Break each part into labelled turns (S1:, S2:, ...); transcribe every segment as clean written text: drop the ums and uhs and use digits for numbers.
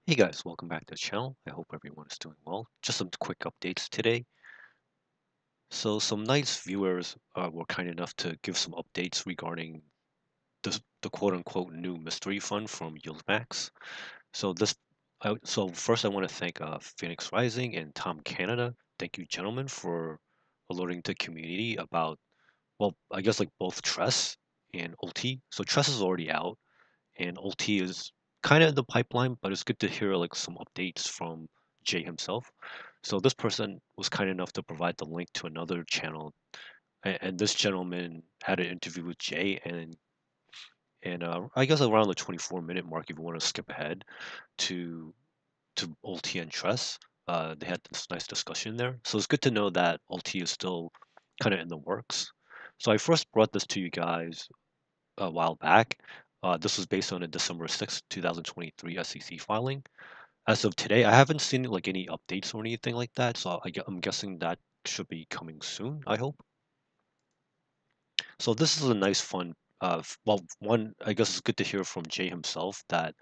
S1: Hey guys, welcome back to the channel. I hope everyone is doing well. Just some quick updates today. So some nice viewers were kind enough to give some updates regarding the quote-unquote new mystery fund from YieldMax. So first I want to thank Phoenix Rising and Tom Canada. Thank you, gentlemen, for alerting the community about, well, I guess like both Tress and ULTY. So Tress is already out, and ULTY is kind of in the pipeline, but it's good to hear like some updates from Jay himself. So this person was kind enough to provide the link to another channel, and this gentleman had an interview with Jay, and I guess around the 24-minute mark, if you want to skip ahead to ULTY and Tress, they had this nice discussion there. So it's good to know that ULTY is still kind of in the works. So I first brought this to you guys a while back. This was based on a December 6th, 2023 SEC filing. As of today, I haven't seen like any updates or anything like that, so I'm guessing that should be coming soon, I hope. So this is a nice fun, well, one, I guess it's good to hear from Jay himself that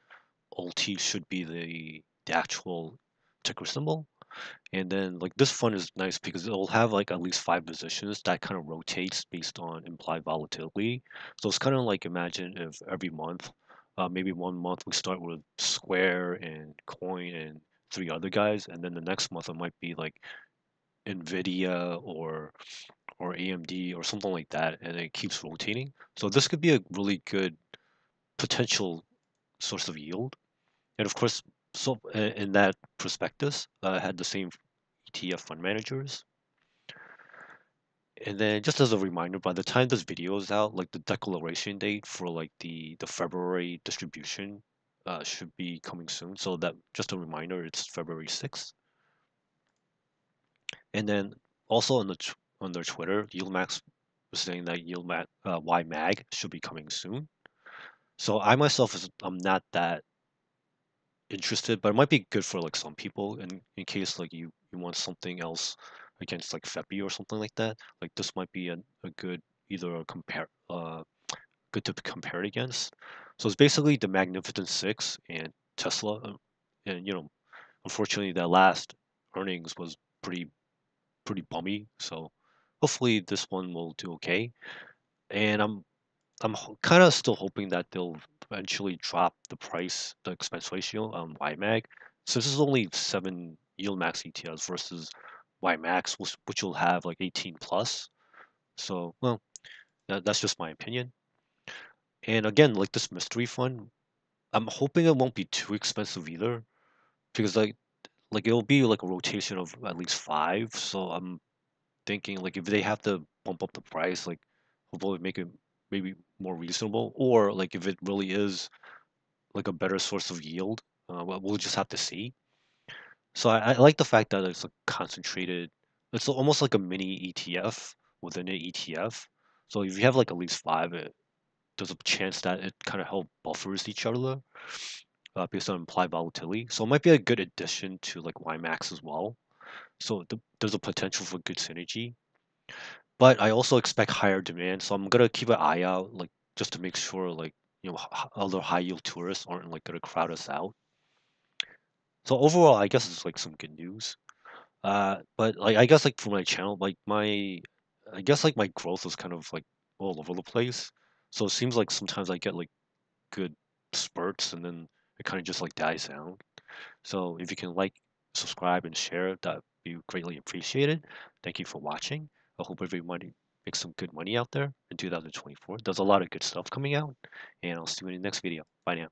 S1: ULTY should be the actual ticker symbol. And then like this fund is nice because it'll have like at least 5 positions that kind of rotates based on implied volatility. So it's kind of like imagine if every month, maybe one month we start with Square and Coin and three other guys, and then the next month it might be like Nvidia or AMD or something like that, and it keeps rotating. So this could be a really good potential source of yield. And of course, so in that prospectus, had the same ETF fund managers. And then just as a reminder, by the time this video is out, like the declaration date for like the February distribution should be coming soon. So that just a reminder, it's February 6th. And then also on their Twitter, YieldMax was saying that YieldMax YMAG should be coming soon. So I myself I'm not that interested, but it might be good for like some people in case like you want something else against like FEPI or something like that. Like this might be a good either a compare good to compare it against. So it's basically the Magnificent Six and Tesla, and unfortunately that last earnings was pretty bummy. So hopefully this one will do okay. And I'm kind of still hoping that they'll eventually drop the price, the expense ratio on YMAG. So this is only 7 YieldMax ETFs versus YMAX, which will have like 18 plus. So, well, that's just my opinion. And again, like this mystery fund, I'm hoping it won't be too expensive either, because like it'll be like a rotation of at least 5. So I'm thinking like if they have to bump up the price, like hopefully make it maybe more reasonable, or like if it really is like a better source of yield. We'll just have to see. So I like the fact that it's a concentrated. It's almost like a mini ETF within an ETF. So if you have like at least 5, there's a chance that it kind of help buffers each other based on implied volatility. So it might be a good addition to like YMAX as well. So there's a potential for good synergy. But I also expect higher demand, so I'm gonna keep an eye out, like just to make sure like other high yield tourists aren't like gonna crowd us out. So overall, I guess it's like some good news. But like I guess like for my channel, like I guess like my growth is kind of like all over the place. So it seems like sometimes I get like good spurts and then it kind of just like dies down. So if you can like, subscribe, and share, that'd be greatly appreciated. Thank you for watching. I hope everybody makes some good money out there in 2024. There's a lot of good stuff coming out, and I'll see you in the next video. Bye now.